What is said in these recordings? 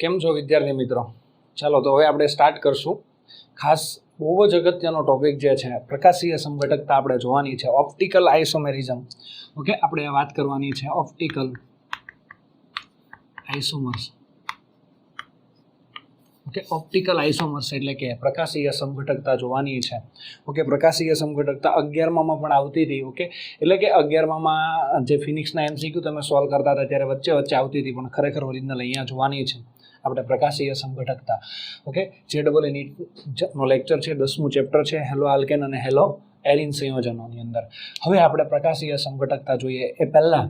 કેમ છો વિદ્યાર્થી મિત્રો? ચાલો તો હવે આપણે સ્ટાર્ટ કરશું. ખાસ બહુ જ અગત્યનો ટોપિક જે છે પ્રકાશીય સમઘટકતા આપણે જોવાની છે. ઓપ્ટિકલ આઇસોમેરિઝમ. ઓકે, આપણે વાત કરવાની છે optical isomers. Okay, optical isomers એટલે કે પ્રકાશીય સમઘટકતા જોવાની છે. ઓકે, પ્રકાશીય સમઘટકતા 11માં પણ આવતી હતી. ઓકે, એટલે કે 11માં જે ફિનિક્સના MCQ તમે સોલ્વ કરતા હતા ત્યારે વચ્ચે વચ્ચે આવતી હતી, પણ ખરેખર ઓરિજિનલ અહીંયા જોવાની છે આપણે પ્રકાશીય સમઘટકતા. ઓકે, JEE નો લેક્ચર છે, 10મું ચેપ્ટર છે, હેલો આલ્કેન અને હેલો એરિન સંયોજનોની અંદર. હવે આપણે પ્રકાશીય સમઘટકતા જોઈએ એ પહેલા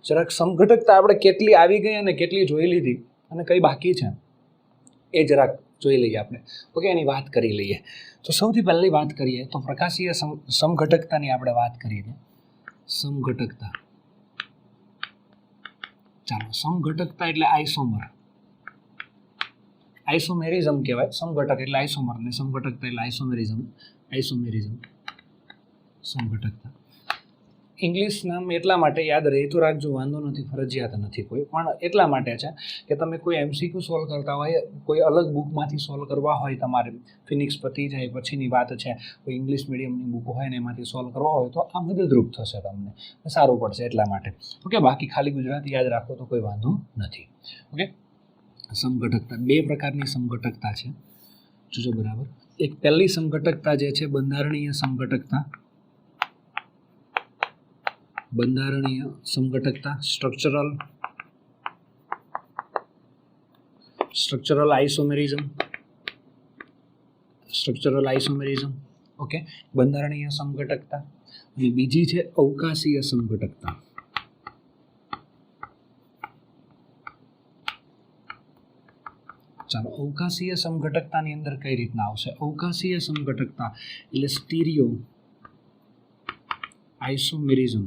જરાક સમઘટકતા આપણે કેટલી આવી ગઈ અને કેટલી જોઈ લીધી અને કઈ બાકી છે એ જરાક જોઈ લઈએ આપણે. ઓકે, એની વાત કરી લઈએ. તો સૌથી પહેલી વાત કરીએ તો પ્રકાશીય સમઘટકતાની આપણે વાત કરીએ. સમઘટકતા, ચાલો, સમઘટકતા એટલે આઇસોમર. આઇસોમેરિઝમ કહેવાય. સમઘટક એટલે આઇસોમર ને સમઘટકતા એટલે આઇસોમેરિઝમ. આઇસોમેરિઝમ, સમઘટકતા. ઇંગ્લિશ નામ એટલા માટે યાદ રહી તો રાખજો, વાંધો નથી, ફરજિયાત નથી કોઈ, પણ એટલા માટે છે કે તમે કોઈ MCQ સોલ્વ કરતા હોય, કોઈ અલગ બુકમાંથી સોલ્વ કરવા હોય, તમારે ફિનિક્સ પતી જાય પછીની વાત છે, કોઈ ઇંગ્લિશ મીડિયમની બુક હોય ને એમાંથી સોલ્વ કરવા હોય તો આ મદદરૂપ થશે, તમને સારું પડશે એટલા માટે. ઓકે, બાકી ખાલી ગુજરાતી યાદ રાખો તો કોઈ વાંધો નથી. ઓકે, સમઘટકતા બે પ્રકારની સમઘટકતા છે, જોજો બરાબર. એક પહેલી સમઘટકતા જે છે બંધારણીય સમઘટકતા. બંધારણીય સમઘટકતા, સ્ટ્રક્ચરલ આઇસોમેરિઝમ. સ્ટ્રક્ચરલ આઇસોમેરિઝમ. ઓકે, બંધારણીય સમઘટકતા. અને બીજી છે અવકાશીય સમઘટકતા. ચાલો, અવકાશીય સમઘટકતાની અંદર કઈ રીતના આવશે? અવકાશીય સમઘટકતા એટલે સ્ટીરિયો આઇસોમેરિઝમ.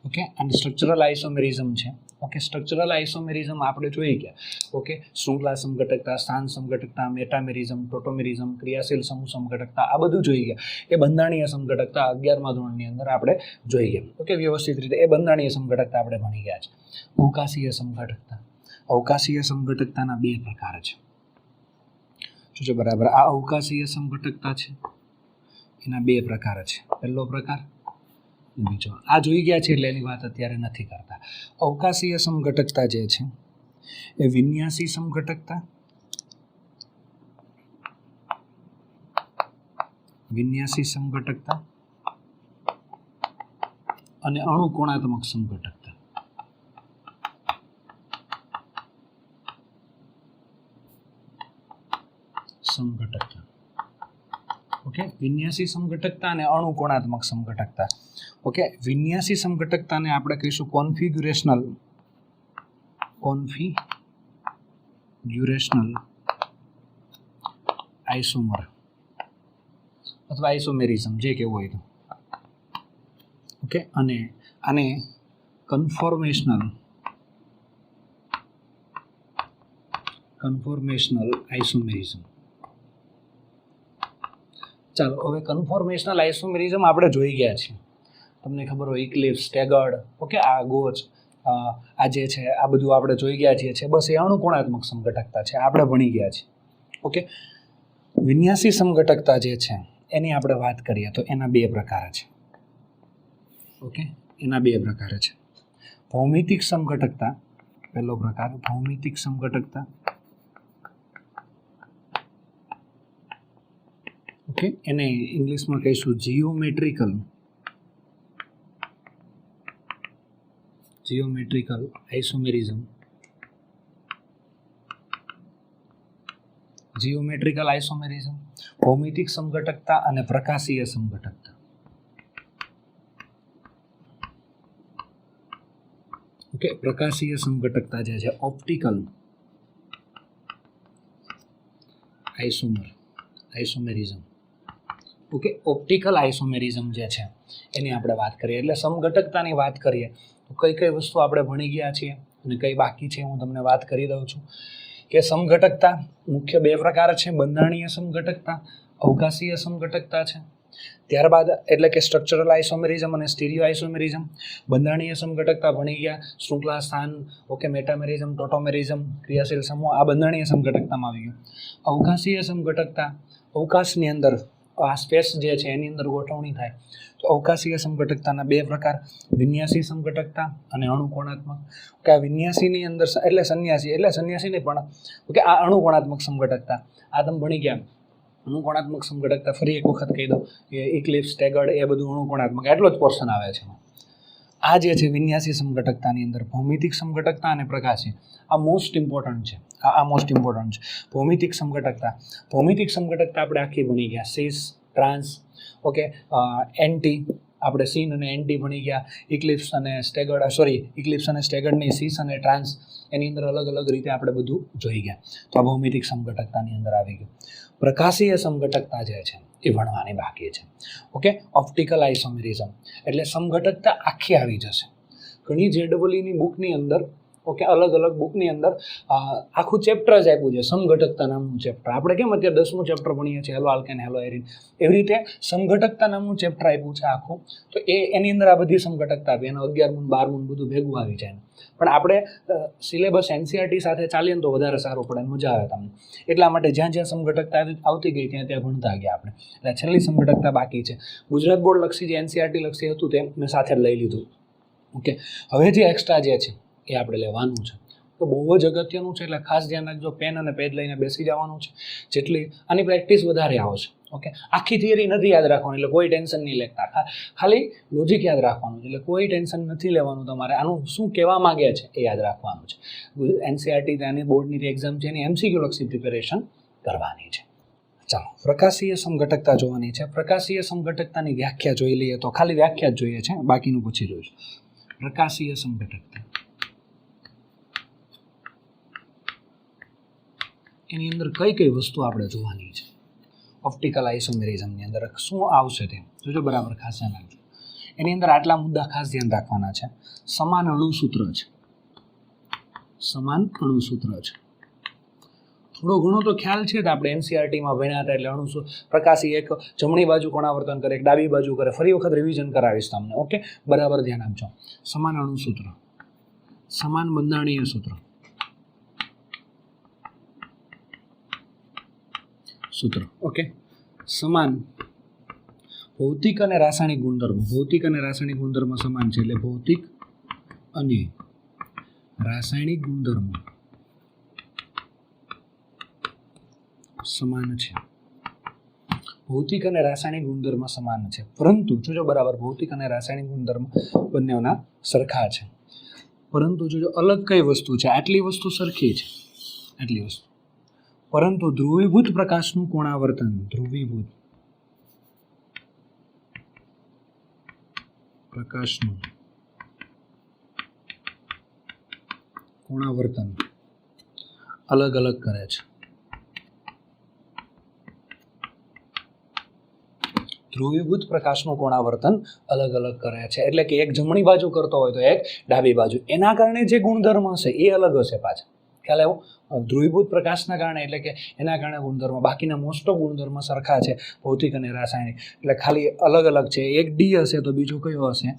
ઓકે, અને સ્ટ્રક્ચરલ આઇસોમેરિઝમ છે. ઓકે, સ્ટ્રક્ચરલ આઇસોમેરિઝમ આપણે જોઈ ગયા. ઓકે, શૃંખલા સમઘટકતા, સ્થાન સમઘટકતા, મેટામેરિઝમ, ટોટોમેરિઝમ, ક્રિયાશીલ સમૂહ સમઘટકતા, આ બધું જોઈ ગયા. એ બંધારણીય સમઘટકતા 11મા ધોરણની અંદર આપણે જોઈ ગયા. ઓકે, વ્યવસ્થિત રીતે એ બંધારણીય સમઘટકતા આપણે ભણી ગયા છે. અવકાશીય સમઘટકતા. અવકાશીય સમઘટકતાના બે પ્રકાર છે, જોજો બરાબર. આ અવકાશીય સમઘટકતા છે, એના બે પ્રકાર છે. પહેલો પ્રકાર, બીજો. આ જોઈ ગયા છે એટલે એની વાત અત્યારે નથી કરતા. અવકાશીય સમઘટકતા જે છે એ વિન્યાસી સમઘટકતા, વિન્યાસી સમઘટકતા અને અણુકોણાત્મક સમઘટકતા. સમઘટકતા. ઓકે, વિન્યાસી સમઘટકતા અને અણુકોણાત્મક સમઘટકતા. ઓકે, વિન્યાસી સમઘટકતાને આપણે કહીશું કોન્ફિગ્યુરેશનલ આઇસોમર અથવા આઇસોમેરિઝમ, જે કેવું હોય તો. ઓકે, અને આને કન્ફોર્મેશનલ આઇસોમેરિઝમ. ચાલો, હવે કન્ફોર્મેશનલ આઇસોમેરિઝમ આપણે જોઈ ગયા છીએ. તમને ખબર હોય ઇક્લિપ્સ, સ્ટેગર્ડ, ઓકે, આ ગોચ, આ જે છે આ બધું આપણે જોઈ ગયા છીએ. બસ એ અણુકોણાત્મક સમઘટકતા છે, આપણે ભણી ગયા છીએ. ઓકે, વિન્યાસી સમઘટકતા જે છે એની આપણે વાત કરીએ તો એના બે પ્રકાર છે. ઓકે, એના બે પ્રકાર છે. ભૌમિતિક સમઘટકતા, પહેલો પ્રકાર ભૌમિતિક સમઘટકતા. ઓકે, એને ઇંગ્લિશમાં કહીશું જીઓમેટ્રિકલ આઇસોમેરિઝમ. જીઓમેટ્રિકલ આઇસોમેરિઝમ, ભૌમિતિક સમઘટકતા અને પ્રકાશીય સમઘટકતા. ઓકે, પ્રકાશીય સમઘટકતા જે છે ઓપ્ટિકલ આઇસોમેરિઝમ. ઓકે, ઓપ્ટિકલ આઇસોમેરિઝમ જે છે એની આપણે વાત કરીએ. એટલે સમઘટકતાની વાત કરીએ તો કઈ કઈ વસ્તુ આપણે ભણી ગયા છીએ અને કઈ બાકી છે હું તમને વાત કરી દઉં છું. કે સમઘટકતા મુખ્ય બે પ્રકાર છે, બંધારણીય સમઘટકતા, અવકાશીય સમઘટકતા છે. ત્યારબાદ એટલે કે સ્ટ્રક્ચરલ આઇસોમેરિઝમ અને સ્ટીરિયો આઇસોમેરિઝમ. બંધારણીય સમઘટકતા ભણી ગયા, શૃંખલા સ્થાન, ઓકે, મેટામેરિઝમ, ટોટોમેરિઝમ, ક્રિયાશીલ સમૂહ, આ બંધારણીય સમઘટકતામાં આવી ગયું. અવકાશીય સમઘટકતા, અવકાશની અંદર આ સ્પેસ જે છે એની અંદર ગોઠવણી થાય. તો અવકાશીય સમઘટકતાના બે પ્રકાર, વિન્યાસી સમઘટકતા અને અણુકોણાત્મક. કે આ વિન્યાસીની અંદર એટલે સંન્યાસી નહીં પણ ઓકે, આ અણુકોણાત્મક સમઘટકતા આ તમે ભણી ગયા. અણુકોણાત્મક સમઘટકતા ફરી એક વખત કહી દો કે ઇક્લિપ્સ, સ્ટેગર્ડ એ બધું અણુકોણાત્મક, એટલો જ પોર્શન આવે છે. આ જે છે વિન્યાસી સમઘટકતાની અંદર ભૌમિતિક સમઘટકતા અને પ્રકાશી, આ મોસ્ટ ઇમ્પોર્ટન્ટ છે. આ મોસ્ટ ઇમ્પોર્ટન્ટ છે. ભૌમિતિક સમઘટકતા આપણે આખી ભણી ગયા. સીસ, ટ્રાન્સ, ઓકે, એન્ટી, આપણે સીન અને એન્ટી ભણી ગયા. ઇક્લિપ્સ અને સ્ટેગર્ડની સીસ અને ટ્રાન્સ, એની અંદર અલગ અલગ રીતે આપણે બધું જોઈ ગયા. તો આ ભૌમિતિક સમઘટકતાની અંદર આવી ગયું. પ્રકાશીય સમઘટકતા જે છે એ ભણવાની બાકી છે. ઓકે, ઓપ્ટિકલ આઇસોમેરિઝમ એટલે સમઘટકતા આખી આવી જશે. ઘણી JEEની બુકની અંદર, ઓકે, અલગ અલગ બુકની અંદર આખું ચેપ્ટર જ આપ્યું છે, સમઘટકતા નામનું ચેપ્ટર. આપણે કેમ અત્યારે 10મું ચેપ્ટર ભણીએ છીએ, હેલો આલ્કેન, હેલો એરિન, એવી રીતે સમઘટકતા નામનું ચેપ્ટર આપ્યું છે આખું. તો એની અંદર આ બધી સમઘટકતા આપી, એનું 11મું 12મું બધું ભેગું આવી જાય. પણ આપણે સિલેબસ NCERT સાથે ચાલીએ તો વધારે સારું પડે, મજા આવે તમને. એટલા માટે જ્યાં જ્યાં સમઘટકતા આવતી ગઈ ત્યાં ભણતા ગયા આપણે. એટલે છેલ્લી સમઘટકતા બાકી છે. ગુજરાત બોર્ડ લક્ષી જે NCERT લક્ષી હતું તે મેં સાથે લઈ લીધું. ઓકે, હવે જે એક્સ્ટ્રા જે છે એ આપણે લેવાનું છે. તો બહુ જ અગત્યનું છે, એટલે ખાસ ધ્યાન રાખજો. પેન અને પેજ લઈને બેસી જવાનું છે. જેટલી આની પ્રેક્ટિસ વધારે આવશે. ઓકે, આખી થિયરી નથી યાદ રાખવાની, એટલે કોઈ ટેન્શન નહીં લેતા. ખાલી લોજિક યાદ રાખવાનું છે, એટલે કોઈ ટેન્શન નથી લેવાનું તમારે. આનું શું કહેવા માંગે છે એ યાદ રાખવાનું છે. NCERT ત્યાંની બોર્ડની જે એક્ઝામ છે એની MCQ લક્ષી પ્રિપેરેશન કરવાની છે. ચાલો, પ્રકાશીય સમઘટકતા જોવાની છે. પ્રકાશીય સમઘટકતાની વ્યાખ્યા જોઈ લઈએ. તો ખાલી વ્યાખ્યા જ જોઈએ છે, બાકીનું પછી જોઈશું. પ્રકાશીય સમઘટકતા એની અંદર કઈ કઈ વસ્તુ આપણે જોવાની છે. ઓપ્ટિકલ આઇસોમેરિઝમની અંદર શું આવશે તે જોજો, બરાબર ખાસ ધ્યાન રાખજો. એની અંદર આટલા મુદ્દા ખાસ ધ્યાન રાખવાના છે. સમાન અણુસૂત્ર છે. થોડો ઘણો તો ખ્યાલ છે કે આપણે NCERTમાં ભણ્યા હતા. એટલે પ્રકાશી એક જમણી બાજુ કોણાવર્તન કરે, એક ડાબી બાજુ કરે. ફરી વખત રિવિઝન કરાવીશ તમને. ઓકે, બરાબર ધ્યાન આપજો. સમાન અણુસૂત્ર, સમાન બંધારણીય સૂત્ર, ઓકે, સમાન ભૌતિક અને રાસાયણિક ગુણધર્મો સમાન છે. એટલે ભૌતિક અને રાસાયણિક ગુણધર્મો સમાન છે. પરંતુ જોજો બરાબર, ભૌતિક અને રાસાયણિક ગુણધર્મ બંનેના સરખા છે. પરંતુ જોજો અલગ કઈ વસ્તુ છે. આટલી વસ્તુ સરખી છે, આટલી વસ્તુ. પરંતુ ધ્રુવીભૂત પ્રકાશનું કોણાવર્તન, અલગ અલગ કરે છે. ધ્રુવીભૂત પ્રકાશનું કોણાવર્તન અલગ અલગ કરે છે. એટલે કે એક જમણી બાજુ કરતો હોય તો એક ડાબી બાજુ. એના કારણે જે ગુણધર્મ હશે એ અલગ હશે પાછા. ખ્યાલ આવ્યો? ધ્રુવીભૂત પ્રકાશના કારણે, એટલે કે એના કારણે ગુણધર્મ, બાકીના મોસ્ટ ઓફ ગુણધર્મ સરખા છે, ભૌતિક અને રાસાયણિક. એટલે ખાલી અલગ અલગ છે. એક D હશે તો બીજો કયો હશે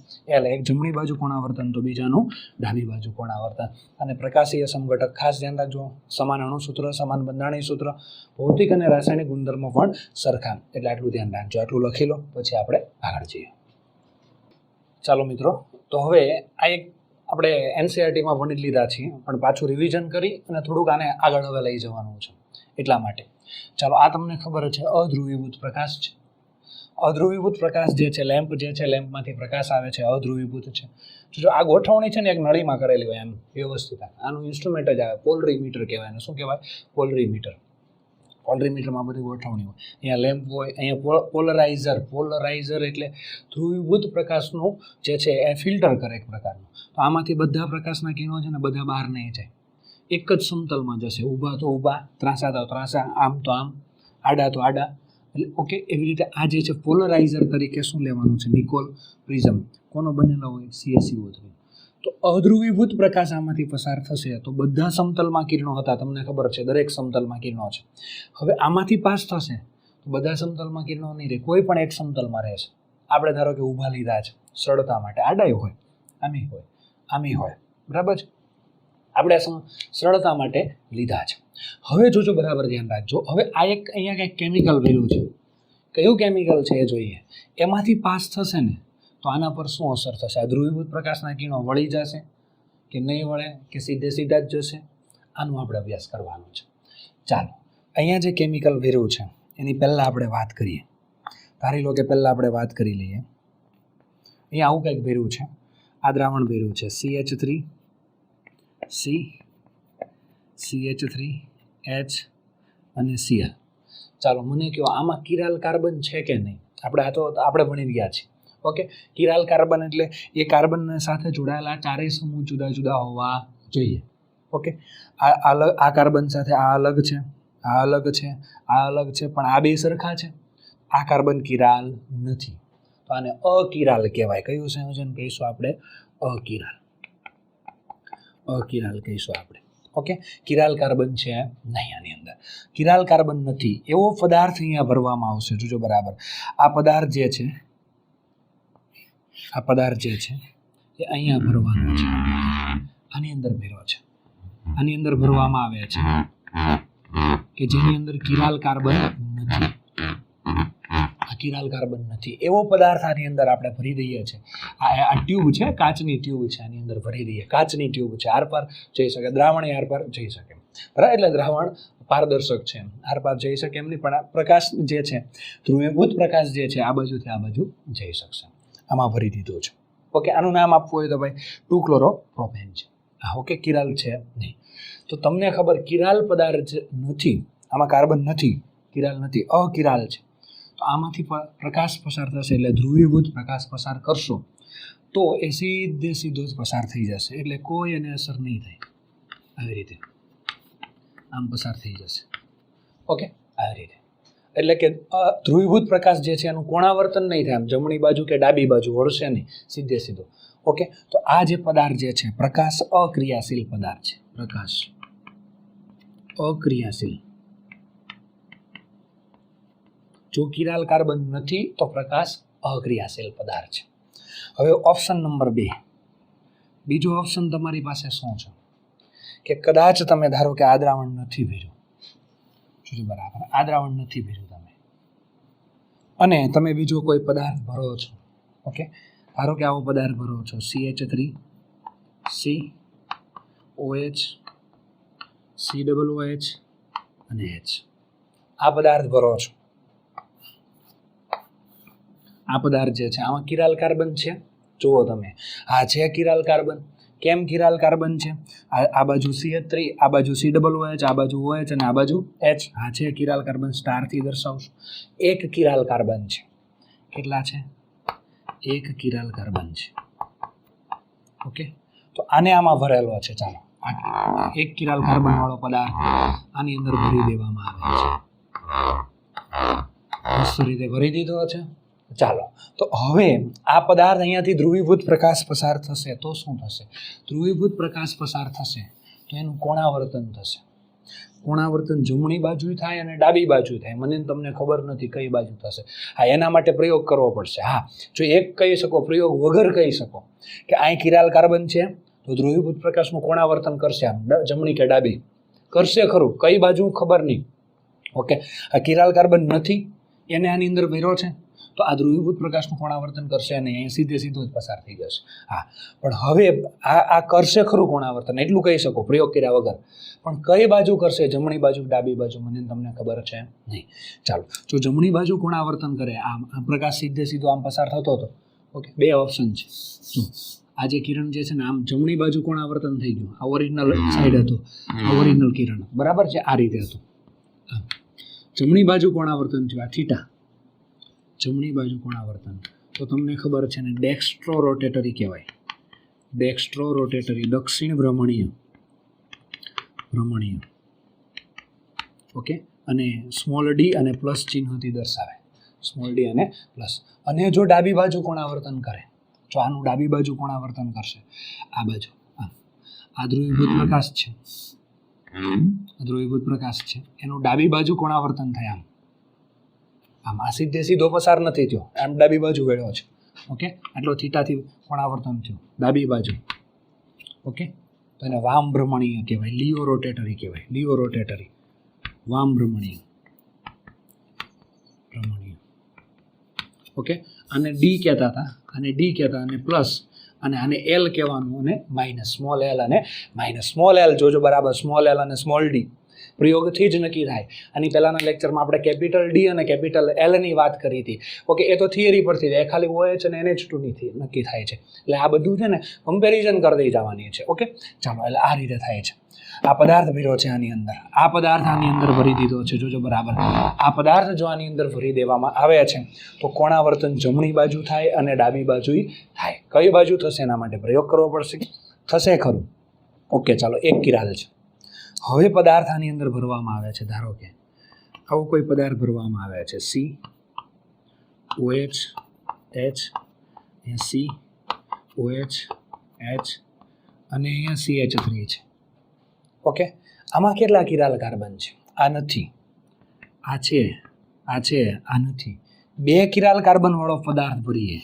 L. એક જમણી બાજુ કોણાવર્તન તો બીજાનું ડાબી બાજુ કોણાવર્તન. અને પ્રકાશીય સમઘટક ખાસ ધ્યાન રાખજો. સમાન અણુસૂત્ર, સમાન બંધારણીય સૂત્ર, ભૌતિક અને રાસાયણિક ગુણધર્મો પણ સરખા. એટલે આટલું ધ્યાન રાખજો. આટલું લખી લો, પછી આપણે આગળ જઈએ. ચાલો મિત્રો, તો હવે આ એક આપણે NCERTમાં ભણી લીધા છીએ, પણ પાછું રિવિઝન કરી અને થોડુંક આને આગળ હવે લઈ જવાનું છે. એટલા માટે ચાલો, આ તમને ખબર છે અધ્રુવીભૂત પ્રકાશ છે. અધ્રુવીભૂત પ્રકાશ જે છે, લેમ્પ જે છે, લેમ્પમાંથી પ્રકાશ આવે છે, અધ્રુવીભૂત છે. જો આ ગોઠવણી છે ને એક નળીમાં કરેલી હોય એમ વ્યવસ્થિત. આનું ઇન્સ્ટ્રુમેન્ટ જ આવે, પોલરીમીટર કહેવાય. એને શું કહેવાય? પોલરીમીટરમાં બધી ગોઠવણી હોય. અહીંયા લેમ્પ હોય, અહીંયા પોલરાઇઝર એટલે ધ્રુવીભૂત પ્રકાશનું જે છે એ ફિલ્ટર કરે એક પ્રકારનું. તો આમાંથી બધા પ્રકાશના કિરણો છે ને બધા બહાર નહીં જાય, એક જ સમતલમાં જશે. ઊભા તો ઊભા, ત્રાંસા તો ત્રાંસા, આમ તો આમ, આડા તો આડા. એટલે ઓકે, એવી રીતે આ જે છે પોલરાઇઝર તરીકે શું લેવાનું છે? નિકોલ પ્રિઝમ. કોનો બનેલો હોય? CaCO3. તો અધ્રુવીભૂત પ્રકાશ આમાંથી પસાર થશે તો બધા સમતલમાં કિરણો હતા, તમને ખબર છે, દરેક સમતલમાં કિરણો છે. હવે આમાંથી પાસ થશે બધા સમતલમાં કિરણો નહીં રહે, કોઈ પણ એક સમતલમાં રહે છે. આપણે ધારો કે ઊભા લીધા છે સરળતા માટે, આડાઈ હોય, આમી હોય, આમી હોય, બરાબર છે, આપણે સરળતા માટે લીધા છે. હવે જોજો, બરાબર ધ્યાન રાખજો. હવે આ એક અહીંયા કંઈક કેમિકલ ભર્યું છે, કયું કેમિકલ છે એ જોઈએ. એમાંથી પાસ થશે ને તો આના પર શું અસર થશે? આ ધ્રુવીભૂત પ્રકાશના કિરણો વળી જશે કે નહીં વળે, કે સીધે સીધા જ જશે? આનું આપણે અભ્યાસ કરવાનો છે. ચાલો, અહીંયા જે કેમિકલ ભર્યું છે એની પહેલાં આપણે વાત કરીએ. ધારી લો કે પહેલાં આપણે વાત કરી લઈએ. અહીંયા આવું કંઈક ભર્યું છે, આ દ્રાવણ ભર્યું છે CH3 CH3H અને Cl. ચાલો મને કહો, આમાં કિરાલ કાર્બન છે કે નહીં? આપણે ભણી ગયા છીએ. ઓકે, કિરાલ કાર્બન એટલે એ કાર્બન સાથે જોડાયેલા ચારેય સમૂહ જુદા જુદા હોવા જોઈએ. ઓકે, આ કાર્બન સાથે આ અલગ છે, આ અલગ છે, આ અલગ છે, પણ આ બે સરખા છે. આ કાર્બન કિરાલ નથી, તો આને અકિરાલ કહેવાય. કયું સંયોજન કહીશું આપણે? અકિરાલ. અકિરાલ કહીશું આપણે. ઓકે, કિરાલ કાર્બન છે નહીં આની અંદર. કિરાલ કાર્બન નથી એવો પદાર્થ અહીંયા ભરવામાં આવશે. જોજો બરાબર, આ પદાર્થ જે છે, આ પદાર્થ જે છે એ અહીંયા ભરવાનો છે, આની અંદર ભર્યો છે, આની અંદર ભરવામાં આવે છે કે જેની અંદર કિરાલ કાર્બન નથી. આ કિરાલ કાર્બન નથી એવો પદાર્થ આની અંદર આપણે ભરી દઈએ છીએ. આ ટ્યુબ છે, કાચની ટ્યુબ છે, આની અંદર ભરી દઈએ. કાચની ટ્યુબ છે, આરપાર જઈ શકે, દ્રાવણ આરપાર જઈ શકે, બરાબર? એટલે દ્રાવણ પારદર્શક છે, આરપાર જઈ શકે એમ નહીં, પણ આ પ્રકાશ જે છે, ધ્રુવીભૂત પ્રકાશ જે છે, આ બાજુથી આ બાજુ જઈ શકશે. આમાં ભરી દીધું છે. ઓકે, આનું નામ આપવું હોય તો ભાઈ 2-ક્લોરોપ્રોપેન છે. હા, ઓકે, કિરાલ છે નહીં. તો તમને ખબર, કિરાલ પદાર્થ નથી, આમાં કાર્બન નથી, કિરાલ નથી, અકિરાલ છે. તો આમાંથી પ્રકાશ પસાર થશે, એટલે ધ્રુવીભૂત પ્રકાશ પસાર કરશો તો એ સીધો જ પસાર થઈ જશે, એટલે કોઈ એને અસર નહીં થાય. આવી રીતે આમ પસાર થઈ જશે. ઓકે, આવી રીતે. એટલે કે ધ્રુવીભૂત પ્રકાશ જે છે એનું કોણાવર્તન નહીં થાય, આમ જમણી બાજુ કે ડાબી બાજુ વળશે નહીં, સીધે સીધો. ઓકે, તો આ જે પદાર્થ જે છે, પ્રકાશ અક્રિયાશીલ પદાર્થ છે. પ્રકાશ અક્રિયાશીલ. જો કિરાલ કાર્બન નથી તો પ્રકાશ અક્રિયાશીલ પદાર્થ છે. હવે ઓપ્શન નંબર 2, બીજો ઓપ્શન તમારી પાસે શું છે કે કદાચ તમે ધારો કે આ દ્રાવણ નથી ભર્યું, બરાબર, આ દ્રાવણ નથી ભર્યું તમે, અને તમે બીજો કોઈ પદાર્થ ભરો છો. ઓકે, ધારો કે આવો પદાર્થ ભરો છો CH3 COH COOH અને H. આ પદાર્થ ભરો છો. આ પદાર્થ જે છે આમાં કિરાલ કાર્બન છે, જુઓ તમે, આ છે કિરાલ કાર્બન. કેમ કિરાલ કાર્બન છે? આ બાજુ CH3, આ બાજુ COOH, આ બાજુ OH અને આ બાજુ H. આ છે કિરાલ કાર્બન, સ્ટારથી દર્શાવશું. એક કિરાલ કાર્બન છે. કેટલા છે? એક કિરાલ કાર્બન છે. ઓકે, તો આને આમાં ભરેલો છે. ચાલો, એક કિરાલ કાર્બન વાળો પદાર્થ આની અંદર ભરી દેવામાં આવે છે. મસ્ત રીતે ભરી દીધો છે. ચાલો, તો હવે આ પદાર્થ અહીંયાથી ધ્રુવીભૂત પ્રકાશ પસાર થશે તો શું થશે? ધ્રુવીભૂત પ્રકાશ પસાર થશે તો એનું કોણાવર્તન થશે. કોણાવર્તન જમણી બાજુ થાય અને ડાબી બાજુ થાય. મને તમને ખબર નથી કઈ બાજુ થશે. હા, એના માટે પ્રયોગ કરવો પડશે. હા, જો એક કહી શકો, પ્રયોગ વગર કહી શકો કે અહીં કિરાલ કાર્બન છે તો ધ્રુવીભૂત પ્રકાશનું કોણાવર્તન કરશે, આમ જમણી કે ડાબી કરશે ખરું, કઈ બાજુ ખબર નહીં. ઓકે, આ કિરાલ કાર્બન નથી, એને આની અંદર ભર્યો છે તો આ ધ્રુવીભૂત પ્રકાશનું કોણાવર્તન કરશે નહીં, અહીં સીધે સીધો જ પસાર થઈ જશે. હા, પણ હવે આ કરશે ખરું કોણાવર્તન, એટલું કહી શકો પ્રયોગ કર્યા વગર, પણ કઈ બાજુ કરશે, જમણી બાજુ ડાબી બાજુ, મને તમને ખબર છે નહીં. ચાલો, જો જમણી બાજુ કોણાવર્તન કરે, આમ પ્રકાશ સીધે સીધો આમ પસાર થતો હતો. ઓકે, 2 ઓપ્શન છે. જો આ જે કિરણ જે છે ને આમ જમણી બાજુ કોણાવર્તન થઈ ગયું, આ ઓરિજિનલ સાઈડ હતો, આ ઓરિજિનલ કિરણ, બરાબર છે, આ રીતે હતું. જમણી બાજુ કોણાવર્તન થયું, આ થીટા, જમણી બાજુ કોણાવર્તન. તો તમને ખબર છે ને ડેક્સ્ટ્રો રોટેટરી કહેવાય. ડેક્સ્ટ્રો રોટેટરી, દક્ષિણ ભ્રમણીય. ઓકે, અને સ્મોલ ડી અને પ્લસ ચિહ્નથી દર્શાવે, સ્મોલ ડી અને પ્લસ. અને જો ડાબી બાજુ કોણાવર્તન કરે, જો આનું ડાબી બાજુ કોણાવર્તન કરશે, આ બાજુ, આ ધ્રુવીભૂત પ્રકાશ છે, ધ્રુવીભૂત પ્રકાશ છે, એનું ડાબી બાજુ કોણાવર્તન થાય, આમ આમ આ સીધે સીધો પસાર નથી થયો, આમ ડાબી બાજુ વળ્યો છે. ઓકે, આટલો થીટાથી કોણાવર્તન થયું ડાબી બાજુ. ઓકે, તો એને વામ ભ્રમણીય કહેવાય, લિયો રોટેટરી કહેવાય, લિયો રોટેટરી, વામ ભ્રમણીય. ઓકે, આને ડી કહેતા હતા, આને ડી કહેતા, અને પ્લસ, અને આને એલ કહેવાનું, અને માઇનસ, સ્મોલ એલ અને માઇનસ. સ્મોલ એલ જોજો બરાબર, સ્મોલ એલ અને સ્મોલ ડી પ્રયોગથી જ નક્કી થાય. આની પહેલાના લેક્ચરમાં આપણે કેપિટલ ડી અને કેપિટલ એલની વાત કરી હતી. ઓકે, એ તો થિયરી પરથી થાય, ખાલી OH અને NH2 નક્કી થાય છે. એટલે આ બધું છે ને કમ્પેરિઝન કરી જવાની છે. ઓકે, ચાલો, એટલે આ રીતે થાય છે. આ પદાર્થ ભર્યો છે આની અંદર, આ પદાર્થ આની અંદર ભરી દીધો છે, જોજો બરાબર. આ પદાર્થ જો આની અંદર ભરી દેવામાં આવે છે તો કોણાવર્તન જમણી બાજુ થાય અને ડાબી બાજુ થાય. કઈ બાજુ થશે એના માટે પ્રયોગ કરવો પડશે. થશે ખરું? ઓકે, ચાલો, એક કિરાલ છે. હવે પદાર્થ આની અંદર ભરવામાં આવે છે. ધારો કે આવો કોઈ પદાર્થ ભરવામાં આવે છે, સી, OH, H, અહીંયા સી, OH, H અને અહીંયા CH3 છે. ઓકે, આમાં કેટલા કિરાલ કાર્બન છે? આ નથી, આ છે, આ છે, આ નથી. 2 કિરાલ કાર્બન વાળો પદાર્થ ભરીએ,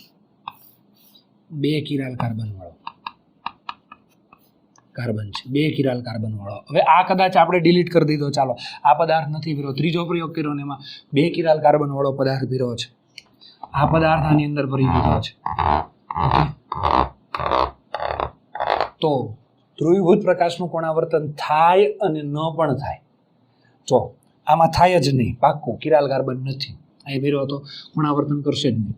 2 કિરાલ કાર્બન વાળો કાર્બન છે, 2 કિરાલ કાર્બન વાળો. હવે આ કદાચ આપણે ડિલીટ કરી દીધો, ચાલો, આ પદાર્થ નથી ભર્યો, ત્રીજો પ્રયોગ કર્યો ને એમાં 2 કિરાલ કાર્બન વાળો પદાર્થ ભર્યો છે. આ પદાર્થ આની અંદર ભરી દીધો છે. તો ધ્રુવીભૂત પ્રકાશનું કોણાવર્તન થાય અને ન પણ થાય. જો આમાં થાય જ નહીં, પાક્કું, કિરાલ કાર્બન નથી, અહીં ભર્યો તો કોણાવર્તન કરશે જ નહીં.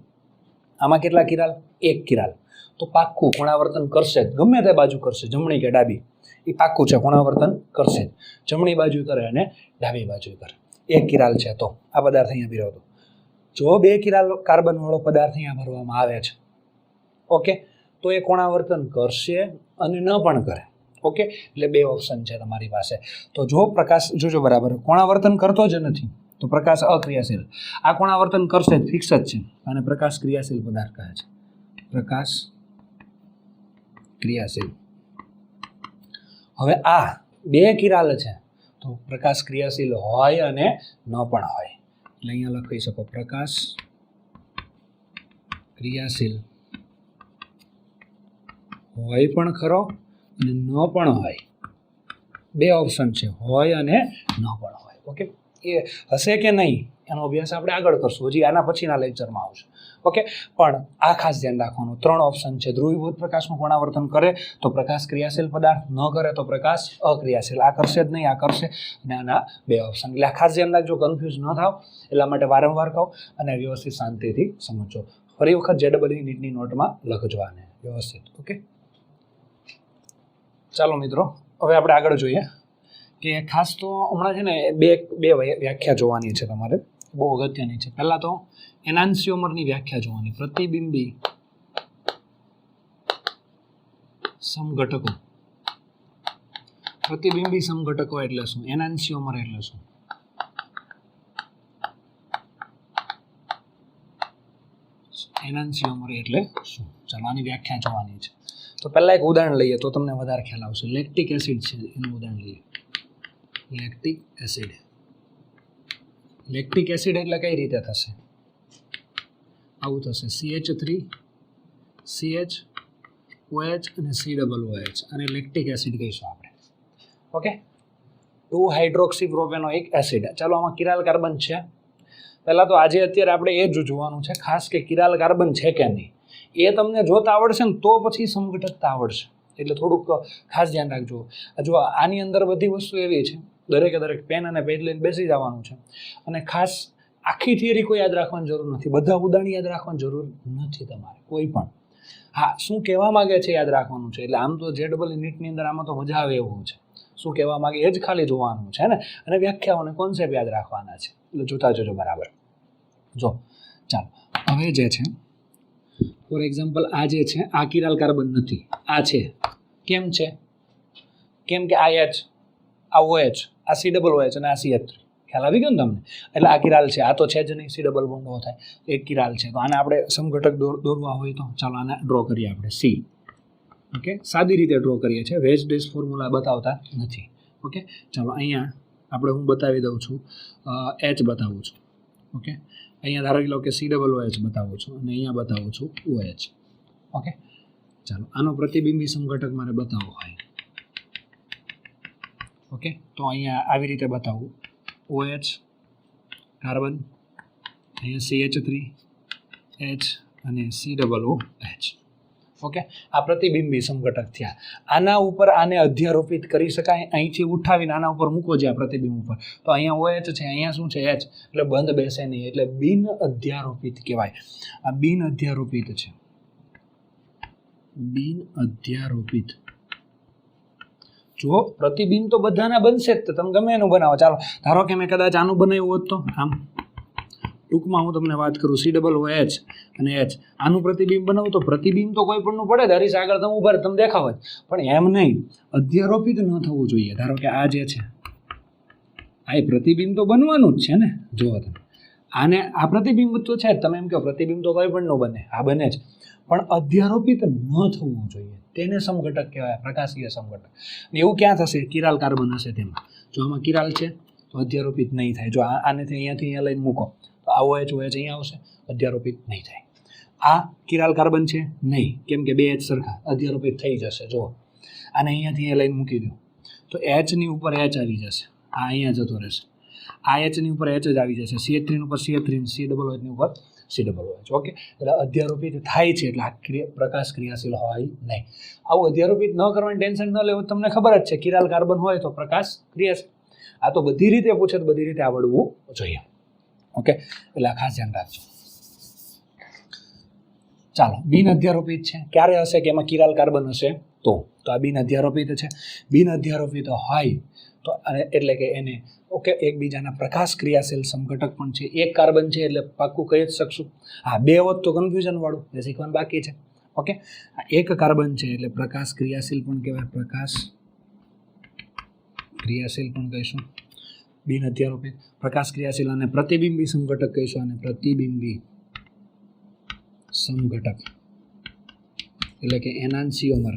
આમાં કેટલા કિરાલ? 1 કિરાલ. તો પાક્કું કોણાવર્તન કરશે જ, ગમે તે બાજુ કરશે, જમણી કે ડાબી, એ પાક્કું છે, કોણાવર્તન કરશે જ. જમણી બાજુ કરે અને ડાબી બાજુ કરે. 1 કિરાલ છે તો આ પદાર્થ અહીંયા ભર્યો હતો. જો 2 કિરાલ કાર્બન વાળો પદાર્થ અહીંયા ભરવામાં આવે છે, ઓકે, તો એ કોણાવર્તન કરશે અને ન પણ કરે. ઓકે, એટલે 2 ઓપ્શન છે તમારી પાસે. તો જો પ્રકાશ, જોજો બરાબર, કોણાવર્તન કરતો જ નથી તો પ્રકાશ અક્રિયાશીલ. આ કોણાવર્તન કરશે જ, ફિક્સ જ છે, અને પ્રકાશ ક્રિયાશીલ પદાર્થ કહે છે. પ્રકાશ ક્રિયાશીલ. હવે આ 2 કિરાલ છે તો પ્રકાશ ક્રિયાશીલ હોય અને ન પણ હોય. એટલે અહીંયા લખી શકો પ્રકાશ ક્રિયાશીલ હોય પણ ખરો અને ન પણ હોય. 2 ઓપ્શન છે, હોય અને ન પણ હોય. ઓકે, એ હશે કે નહીં એનો અભ્યાસ આપણે આગળ કરશું, હજી આના પછીના લેક્ચરમાં આવશે. ઓકે, પણ આ ખાસ ધ્યાન રાખવાનું, 3 ઓપ્શન છે. ધ્રુવીભૂત પ્રકાશનું કોણાવર્તન કરે તો પ્રકાશ ક્રિયાશીલ પદાર્થ, ન કરે તો પ્રકાશ અક્રિયાશીલ. આ કરશે જ નહીં, આ કરશે, અને આના 2 ઓપ્શન. એટલે આ ખાસ ધ્યાન રાખજો, કન્ફ્યુઝ ન થાવ એટલા માટે વારંવાર કહો અને વ્યવસ્થિત શાંતિથી સમજો. ફરી વખત JEE નીટની નોટમાં લખજો આને વ્યવસ્થિત. ઓકે, ચાલો મિત્રો, હવે આપણે આગળ જોઈએ કે ખાસ તો હમણાં છે ને બે વ્યાખ્યા જોવાની છે તમારે, બહુ અગત્યની છે. પહેલાં તો એનાન્સિયોમરની વ્યાખ્યા જોવાની. પ્રતિબિંબી સમઘટકો. પ્રતિબિંબી સમઘટકો એટલે શું? એનાન્સિયોમર એટલે શું? એનાન્સિયોમર એટલે શું? ચાલો, આની વ્યાખ્યા જોવાની છે. તો પહેલાં એક ઉદાહરણ લઈએ તો તમને વધારે ખ્યાલ આવશે. લેક્ટિક એસિડ છે, એનું ઉદાહરણ લઈએ. Lactic acid. લેક્ટિક એસિડ એટલે કઈ રીતે થશે? આવું થશે, CH3 CH OH અને COOH, અને લેક્ટિક એસિડ કહીશું આપણે. Okay, two hydroxypropanoic acid. ચાલો, આમાં કિરાલ કાર્બન છે. પહેલાં તો આજે અત્યારે આપણે એ જ જોવાનું છે ખાસ કે કિરાલ કાર્બન છે કે નહીં. એ તમને જોતા આવડશે ને તો પછી સમઘટકતા આવડશે. એટલે થોડુંક ખાસ ધ્યાન રાખજો. જો આની અંદર બધી વસ્તુ એવી છે, દરેકે દરેક પેન અને પેજ લઈને બેસી જવાનું છે. અને ખાસ આખી થિયરી કોઈ યાદ રાખવાની જરૂર નથી, બધા ઉદાહરણ યાદ રાખવાની જરૂર નથી તમારે કોઈ પણ. હા, શું કહેવા માગે છે યાદ રાખવાનું છે. એટલે આમ તો JEE નીટની અંદર આમાં તો મજા આવે એવું છે. શું કહેવા માગે એ જ ખાલી જોવાનું છે ને, અને વ્યાખ્યાઓ અને કોન્સેપ્ટ યાદ રાખવાના છે. એટલે જોતા જજો બરાબર. જો ચાલો, હવે જે છે ફોર એક્ઝામ્પલ, આ જે છે આ કિરાલ કાર્બન નથી, આ છે. કેમ છે? કેમ કે આ H, આ OH, આ COOH અને આ CH3. ખ્યાલ આવી ગયો ને તમને? એટલે આ કિરાલ છે, આ તો છે જ નહીં, C ડબલ બોન્ડ થાય, એક કિરાલ છે. તો આને આપણે સમઘટક દોરવા હોય તો ચાલો આને ડ્રો કરીએ આપણે. C. ઓકે, સાદી રીતે ડ્રો કરીએ છીએ, વેજ ડેશ ફોર્મ્યુલા બતાવતા નથી. ઓકે, ચાલો, અહીંયા આપણે હું બતાવી દઉં છું, H બતાવું છું. ઓકે, અહીંયા ધારો લો કે COOH બતાવું છું અને અહીંયા બતાવું છું OH. ઓકે, ચાલો આનો પ્રતિબિંબી સમઘટક મારે બતાવવો હોય, ઓકે, તો અહીંયા આવી રીતે બતાવું. OH કાર્બન, અહીંયા CH3H અને COOH. ઓકે, આ પ્રતિબિંબી સમઘટક થયા. આના ઉપર આને અધ્યારોપિત કરી શકાય, અહીંથી ઉઠાવીને આના ઉપર મૂકો જે આ પ્રતિબિંબ ઉપર, તો અહીંયા OH છે, અહીંયા શું છે H, એટલે બંધ બેસે નહીં, એટલે બિન અધ્યારોપિત કહેવાય. આ બિન અધ્યારોપિત છે, બિન અધ્યારોપિત. જો પ્રતિબિંબ તો બધાના બનશે જ, તો તમે ગમે એનું બનાવો. ચાલો ધારો કે મેં કદાચ આનું બનાવ્યું હોત તો આમ ટૂંકમાં હું તમને વાત કરું, COOH અને H, આનું પ્રતિબિંબ બનાવું તો પ્રતિબિંબ તો કોઈ પણનું પડે જ, હરીશ આગળ તમે ઉભા તમે દેખાવ જ, પણ એમ નહીં, અધ્યારોપિત ન થવું જોઈએ. ધારો કે આ જે છે આ પ્રતિબિંબ તો બનવાનું જ છે ને, જુઓ તમે આને આ પ્રતિબિંબ તો છે જ, તમે એમ કહો પ્રતિબિંબ તો કોઈ પણ ન બને, આ બને જ, પણ અધ્યારોપિત ન થવું જોઈએ, તેને સમઘટક કહેવાય, પ્રકાશીય સમઘટક. એવું ક્યાં થશે? કિરાલ કાર્બન હશે તેમાં, જો આમાં કિરાલ છે તો અધ્યારોપિત નહીં થાય. જો આનેથી અહીંયાથી અહીંયા લઈને મૂકો તો આ OH અહીંયા આવશે, અધ્યારોપિત નહીં થાય. આ કિરાલ કાર્બન છે નહીં, કેમ કે બે H સરખા, અધ્યારોપિત થઈ જશે. જુઓ આને અહીંયાથી અહીંયા લઈને મૂકી દો તો H ની ઉપર H આવી જશે, આ અહીંયા જતો રહેશે. આ H ની ઉપર H જ આવી જશે, CH3 ની ઉપર CH3, COOH ની ઉપર COOH. ઓકે, એટલે અધ્યારોપિત થાય છે, એટલે આ પ્રકાશ ક્રિયાશીલ હોય નહીં. આવું અધ્યારોપિત ન કરવાની ટેન્શન ન લેવું, તમને ખબર જ છે કિરાલ કાર્બન હોય તો પ્રકાશ ક્રિયાશીલ. આ તો બધી રીતે પૂછે તો બધી રીતે આવડવું જોઈએ. ઓકે, એટલે આ ખાસ ધ્યાન રાખજો. ચાલો, બિન અધ્યારોપિત છે, ક્યારે હશે કે એમાં કિરાલ કાર્બન હશે તો આ બિન અધ્યારોપિત છે. બિન અધ્યારોપિત હોય તો એટલે કે એને ઓકે એકબીજાના પ્રકાશ ક્રિયાશીલ સમઘટક પણ છે. એક કાર્બન છે એટલે પાક્કું કહી જ શકશું. હા, બે હોત તો કન્ફ્યુઝન વાળું જે શીખવાનું બાકી છે. ઓકે, એક કાર્બન છે એટલે પ્રકાશ ક્રિયાશીલ પણ કહેવાય, પ્રકાશ ક્રિયાશીલ પણ કહીશું. બિન અધ્યારોપિત પ્રકાશ ક્રિયાશીલ અને પ્રતિબિંબી સમઘટક કહીશું, અને પ્રતિબિંબી સમઘટક એટલે કે એનાન્સિયોમર.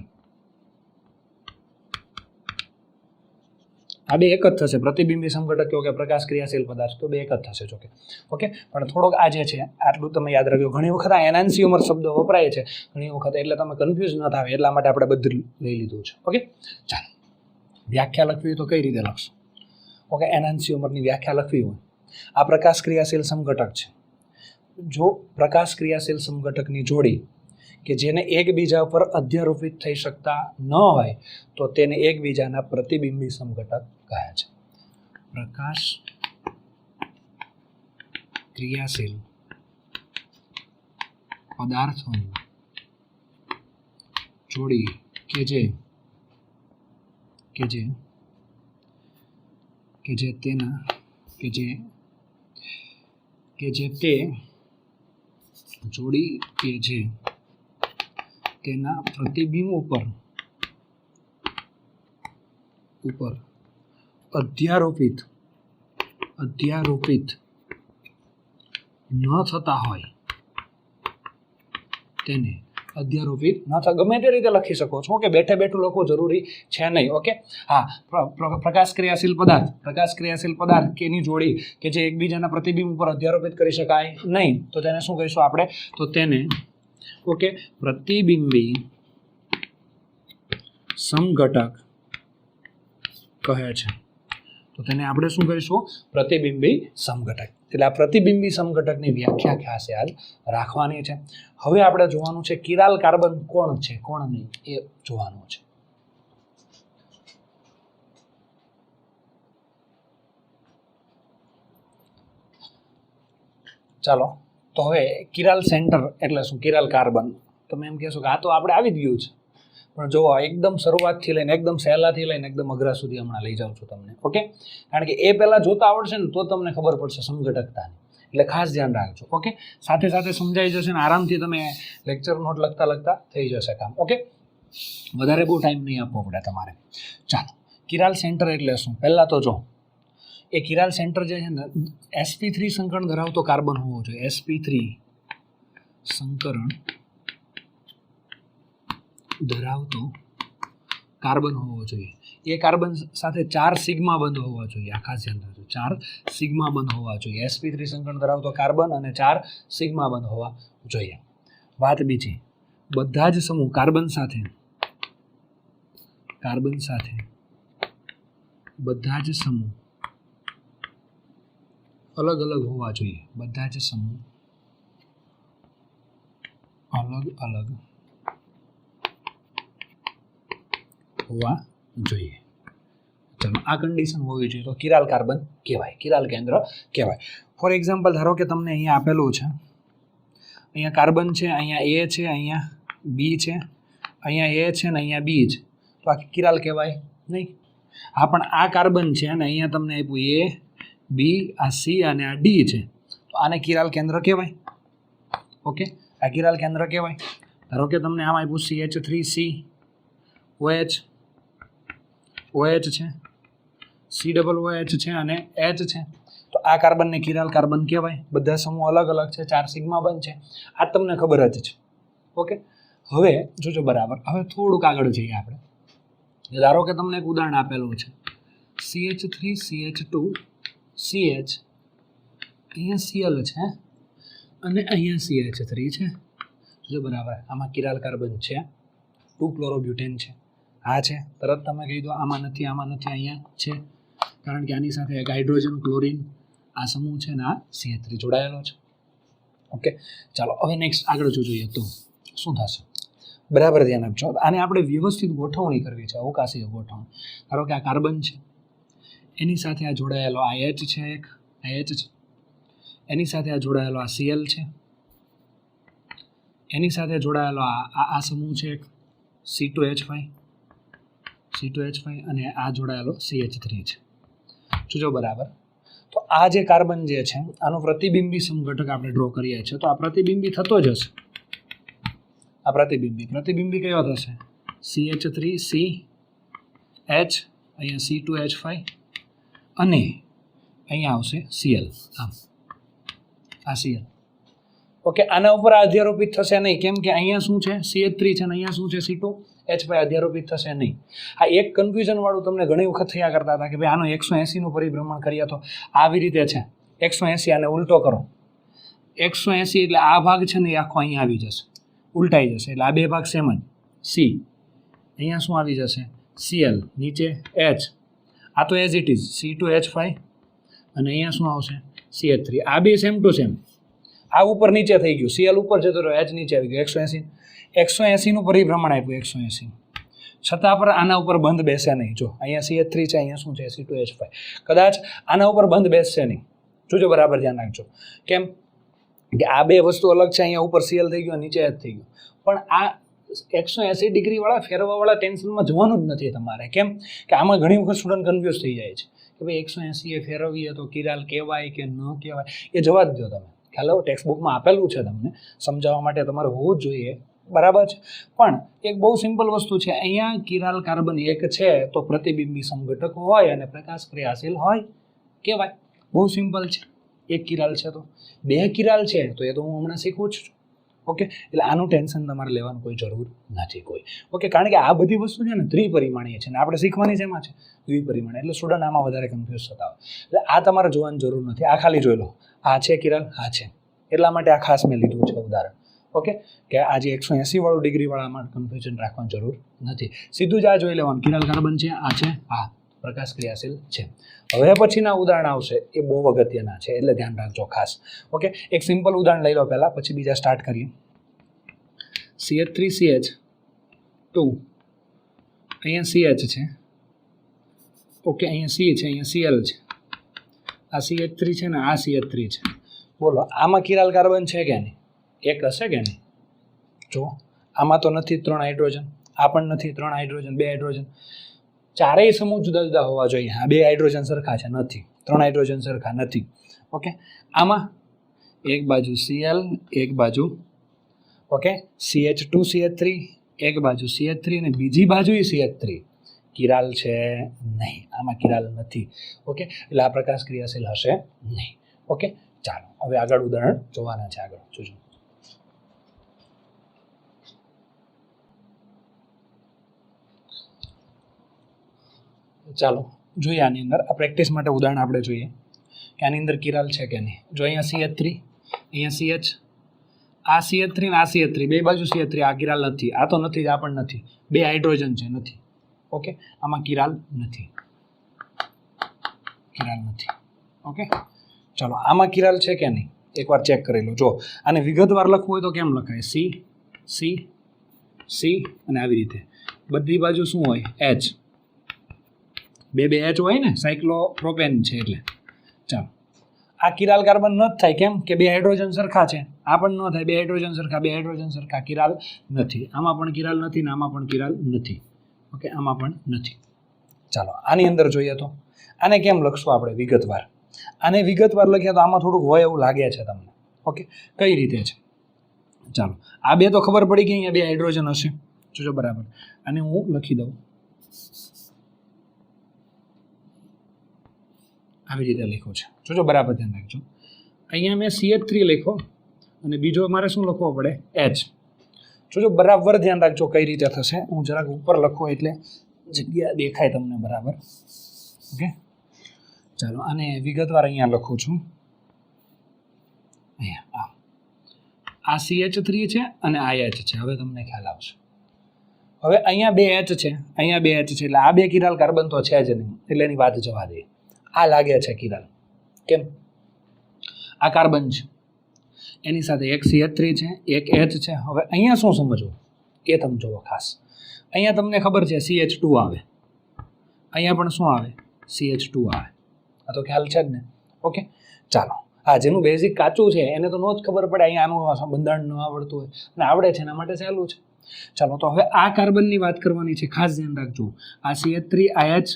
આ બે એક જ થશે, પ્રતિબિંબી સમઘટક કહો કે પ્રકાશ ક્રિયાશીલ પદાર્થ, તો બે એક જ થશે. જોકે ઓકે, પણ થોડોક આ જે છે આટલું તમે યાદ રાખજો. ઘણી વખત આ એનાન્સિયોમર શબ્દ વપરાય છે ઘણી વખત, એટલે તમે કન્ફ્યુઝ ન થાય એટલા માટે આપણે બધું લઈ લીધું છે. ઓકે, ચાલો વ્યાખ્યા લખવી હોય તો કઈ રીતે લખશું? ઓકે, એનાન્સિયોમરની વ્યાખ્યા લખવી હોય, આ પ્રકાશ ક્રિયાશીલ સમઘટક છે. જો પ્રકાશ ક્રિયાશીલ સમઘટકની જોડી કે જેને એકબીજા પર અધ્યારોપિત થઈ શકતા ન હોય તો તેને એકબીજાના પ્રતિબિંબી સમઘટક કહે છે. પ્રકાશ ક્રિયાશીલ પદાર્થોની જોડી કે જે તેના કે જે તે જોડી કે જે તેના પ્રતિબિંબ ઉપર અધ્યારોપિત ન થતા હોય તેને અધ્યારોપિત ન થતા, ગમે તે રીતે લખી શકો છો કે બેઠે બેઠું લખવું જરૂરી છે નહીં. ઓકે, હા, પ્રકાશ ક્રિયાશીલ પદાર્થ કે એની જોડી કે જે એકબીજાના પ્રતિબિંબ ઉપર અધ્યારોપિત કરી શકાય નહીં, તો તેને શું કહીશું આપણે? તો તેને ઓકે પ્રતિબિંબી સમઘટક કહે છે. તો તેને આપણે શું કહીશું? પ્રતિબિંબી સમઘટક. એટલે આ પ્રતિબિંબી સમઘટકની વ્યાખ્યા ખાસ યાદ રાખવાની છે. હવે આપણે જોવાનું છે કિરાલ કાર્બન કોણ છે કોણ નહીં એ જોવાનું છે. ચાલો, તો હવે કિરાલ સેન્ટર એટલે શું? કિરાલ કાર્બન તમે એમ કહેશો કે આ તો આપણે આવી જ ગયું છે, પણ જો એકદમ શરૂઆતથી લઈને એકદમ સહેલાથી લઈને એકદમ અઘરા સુધી હમણાં લઈ જાઉં છું તમને. ઓકે, કારણ કે એ પહેલાં જોતા આવડશે ને તો તમને ખબર પડશે સમઘટકતાની, એટલે ખાસ ધ્યાન રાખજો. ઓકે, સાથે સાથે સમજાઈ જશે ને આરામથી તમે લેક્ચર નોટ લખતા થઈ જશે કામ. ઓકે, વધારે બહુ ટાઈમ નહીં આપવો પડે તમારે. ચાલો, કિરાલ સેન્ટર એટલે શું? પહેલાં તો જો એ કિરાલ સેન્ટર જે છે ને sp3 સંકરણ ધરાવતો કાર્બન હોવો જોઈએ. sp3 સંકરણ ધરાવતો કાર્બન હોવો જોઈએ. એ કાર્બન સાથે 4 સિગ્મા બંધ હોવા જોઈએ. આ ખાસ ધ્યાન રાખજો, 4 સિગ્મા બંધ હોવા જોઈએ. sp3 સંકરણ ધરાવતો કાર્બન અને 4 સિગ્મા બંધ હોવા જોઈએ. વાત બીજી, બધા જ સમૂહ કાર્બન સાથે બધા જ સમૂહ અલગ અલગ હોવા જોઈએ. બધા જ સમૂહ અલગ અલગ હોવા જોઈએ. ચાલો, આ કન્ડિશન હોવી જોઈએ તો કિરાલ કાર્બન કહેવાય, કિરાલ કેન્દ્ર કહેવાય. ફોર એક્ઝામ્પલ, ધારો કે તમને અહીંયા આપેલું છે, અહીંયા કાર્બન છે, અહીંયા એ છે, અહીંયા બી છે, અહીંયા એ છે ને અહીંયા બી છે, તો આ કિરાલ કહેવાય નહીં. હા, પણ આ કાર્બન છે અને અહીંયા તમને આપ્યું એ બી, આ સી અને આ ડી છે, તો આને કિરાલ કેન્દ્ર કહેવાય. ઓકે, આ કિરાલ કેન્દ્ર કહેવાય. ધારો કે તમને આમ આપ્યું CH3C OH છે, COOH છે અને H છે, તો આ કાર્બનને કિરાલ કાર્બન કહેવાય. બધા સમૂહ અલગ અલગ છે, 4 સિગ્મા બંધ છે, આ તમને ખબર જ છે. ઓકે, હવે જોજો બરાબર. હવે થોડુંક આગળ જઈએ આપણે. ધારો કે તમને એક ઉદાહરણ આપેલું છે, CH3CH2CH, અહીંયા Cl છે અને અહીંયા CH3 છે. જો બરાબર, આમાં કિરાલ કાર્બન છે, 2 ક્લોરોબ્યુટેન છે, આ છે, તરત તમે કહી દો આમાં નથી, અહીંયા છે, કારણ કે આની સાથે એક હાઇડ્રોજન ક્લોરીન આ સમૂહ છે ને આ CH3 જોડાયેલો છે. ઓકે, ચાલો હવે નેક્સ્ટ આગળ જો જોઈએ તો શું થશે, બરાબર ધ્યાન આપજો. આને આપણે વ્યવસ્થિત ગોઠવણી કરવી છે, અવકાશીય ગોઠવણી. ધારો કે આ કાર્બન છે, એની સાથે આ જોડાયેલો આ H છે, એક H છે, એની સાથે આ જોડાયેલો આ Cl છે, એની સાથે જોડાયેલો આ સમૂહ છે એક C2H5 અને આ જોડાયેલો CH3 છે. જોજો બરાબર. તો આ જે કાર્બન જે છે આનો પ્રતિબિંબી સમઘટક આપણે ડ્રો કરીએ છીએ, તો આ પ્રતિબિંબી થતો જ હશે. આ પ્રતિબિંબી કયો થશે? CH3CH, અહીંયા C2H5 અને અહીંયા આવશે Cl. આ Cl. ઓકે, આના ઉપર અધ્યારોપિત થશે નહીં, કેમ કે અહીંયા શું છે CH3 છે અને અહીંયા શું છે C2H5, અધ્યારોપિત થશે નહીં. આ એક કન્ફ્યુઝન વાળું તમને ઘણી વખત થયા કરતા હતા કે ભાઈ આનો 180 નું પરિભ્રમણ કરીએ તો આવી રીતે છે 180, આને ઉલટો કરો 180 એટલે આ ભાગ છે ને એ આખો અહીંયા આવી જશે, ઉલટાઈ જશે, એટલે આ બે ભાગ સેમ જ. C અહીંયા શું આવી જશે Cl, નીચે H, આ તો એઝ ઇટ ઇઝ C2H5 અને અહીંયા શું આવશે CH3. આ બે સેમ ટુ સેમ, આ ઉપર નીચે થઈ ગયું, Cl ઉપર જતો રહ્યો, H નીચે આવી ગયો. 180 નું પરિભ્રમણ આપ્યું, 180, છતાં પર આના ઉપર બંધ બેસે નહીં. જો અહીંયા CH3 છે, અહીંયા શું છે C2H5, કદાચ આના ઉપર બંધ બેસશે નહીં. જોજો બરાબર ધ્યાન રાખજો. કેમ કે આ બે વસ્તુ અલગ છે, અહીંયા ઉપર Cl થઈ ગયો, નીચે H થઈ ગયો, પણ આ 180 ડિગ્રી વાળા ફેરવાવાળા ટેન્શનમાં જવાનું જ નથી તમારે. કેમ કે આમાં ઘણી વખત સ્ટુડન્ટ કન્ફ્યુઝ થઈ જાય છે કે ભાઈ 180 એ ફેરવીએ તો કિરાલ કહેવાય કે ન કહેવાય, એ જવા જ દો તમે. ખ્યાલ ટેક્સ્ટ બુકમાં આપેલું છે, તમને સમજાવવા માટે તમારે હોવું જ જોઈએ, બરાબર છે. પણ એક બહુ સિમ્પલ વસ્તુ છે, અહીંયા કિરાલ કાર્બન એક છે તો પ્રતિબિંબી સમઘટક હોય અને પ્રકાશ ક્રિયાશીલ હોય કહેવાય. બહુ સિમ્પલ છે. એક કિરાલ છે તો 2 કિરાલ છે તો એ તો હું હમણાં શીખું છું. ઓકે, એટલે આનું ટેન્શન તમારે લેવાની કોઈ જરૂર નથી કોઈ. ઓકે, કારણ કે આ બધી વસ્તુ છે ને ત્રિપરિમાણીય છે ને આપણે શીખવાની છે એમાં છે દ્વિપરિમાણીય, એટલે સ્ટુડન્ટ આમાં વધારે કન્ફ્યુઝ થતા હોય. એટલે આ તમારે જોવાની જરૂર નથી, આ ખાલી જોઈ લો, આ છે કિરાલ, આ છે, એટલા માટે આ ખાસ મેં લીધું છે ઉદાહરણ. ઓકે, કે આ જે 180 વાળું ડિગ્રી વાળામાં કન્ફ્યુઝન રાખવાની જરૂર નથી, સીધું જ આ જોઈ લેવાનું, કિરાલ કાર્બન છે, આ છે, આ પ્રકાશ ક્રિયાશીલ છે. હવે પછીના ઉદાહરણ આવશે એ બહુ અગત્યના છે, એટલે ધ્યાન રાખજો ખાસ. ઓકે, એક સિમ્પલ ઉદાહરણ લઈ લો પહેલા, પછી બીજા સ્ટાર્ટ કરીએ. CH3CH2, અહીંયા CH છે, ઓકે, અહીંયા C છે, અહીંયા Cl છે, આ CH3 છે ને આ CH3 છે. બોલો આમાં કિરાલ કાર્બન છે કે નહીં? એક હશે કે નહીં? જો આમાં તો નથી 3 હાઇડ્રોજન, આ પણ નથી 3 હાઇડ્રોજન, 2 હાઇડ્રોજન, ચારેય સમૂહ જુદા જુદા હોવા જોઈએ. આ 2 હાઇડ્રોજન સરખા છે, નથી. 3 હાઇડ્રોજન સરખા નથી. ઓકે, આમાં એક બાજુ Cl, એક બાજુ ઓકે CH2CH3, એક બાજુ CH3 અને બીજી બાજુ CH3. કિરાલ છે નહીં, આમાં કિરાલ નથી. ઓકે, એટલે આ પ્રકાશ ક્રિયાશીલ હશે નહીં. ઓકે, ચાલો હવે આગળ ઉદાહરણ જોવાના છે. આગળ જોજો. ચાલો જોઈએ આની અંદર આ પ્રેક્ટિસ માટે ઉદાહરણ આપણે જોઈએ કે આની અંદર કિરાલ છે કે નહીં. જો અહીંયા CH3 અહીંયા CH, આ CH3 ને આ CH3 બે બાજુ CH3, આ કિરાલ નથી, આ તો નથી, આ પણ નથી, બે હાઇડ્રોજન છે, નથી. ઓકે, આમાં કિરાલ નથી, કિરાલ નથી. ઓકે, ચાલો આમાં કિરાલ છે કે નહીં એકવાર ચેક કરી લો. જો આને વિગતવાર લખવું હોય તો કેમ લખાય? સી સી સી અને આવી રીતે બધી બાજુ શું હોય? H, બે બે H હોય ને, સાયક્લોપ્રોપેન છે એટલે. ચાલો આ કિરાલ કાર્બન ન જ થાય, કેમ કે બે હાઇડ્રોજન સરખા છે, આ પણ ન થાય, બે હાઇડ્રોજન સરખા, બે હાઇડ્રોજન સરખા, કિરાલ નથી. આમાં પણ કિરાલ નથી ને આમાં પણ કિરાલ નથી. ઓકે, આમાં પણ નથી. ચાલો આની અંદર જોઈએ તો આને કેમ લખશું આપણે વિગતવાર? આને વિગતવાર લખીએ તો આમાં થોડુંક હોય એવું લાગે છે તમને. ઓકે, કઈ રીતે છે? ચાલો આ બે તો ખબર પડી ગઈ, અહીંયા બે હાઇડ્રોજન હશે. જોજો બરાબર, આને હું લખી દઉં આવી રીતે લખ્યો છે. જોજો બરાબર ધ્યાન રાખજો. અહીંયા મેં CH3 લખ્યો અને બીજો મારે શું લખવો પડે? H. જોજો બરાબર ધ્યાન રાખજો કઈ રીતે થશે. હું જરાક ઉપર લખું એટલે જગ્યા દેખાય તમને બરાબર. ઓકે, ચાલો આને વિગતવાર અહીંયા લખું છું. અહીંયા આ CH3 છે અને આ H છે. હવે તમને ખ્યાલ આવશે. હવે અહીંયા બે H છે, અહીંયા બે H છે, એટલે આ બે કિરાલ કાર્બન તો છે જ નહીં, એટલે એની વાત જવા દે. આ લાગે છે કિરાલ, કેમ? આ કાર્બન છે, એની સાથે એક CH3 છે, એક H છે. હવે અહીંયા શું સમજવું એ તમે જુઓ ખાસ. અહીંયા તમને ખબર છે CH2 આવે, અહીંયા પણ શું આવે? CH2 આવે. આ તો ખ્યાલ છે જ ને. ઓકે, ચાલો હા, જેનું બેઝિક કાચું છે એને તો નો જ ખબર પડે, અહીંયા આનું બંધારણ ન આવડતું હોય, અને આવડે છે એના માટે સહેલું છે. ચાલો તો હવે આ કાર્બનની વાત કરવાની છે, ખાસ ધ્યાન રાખજો. આ CH3 આ H.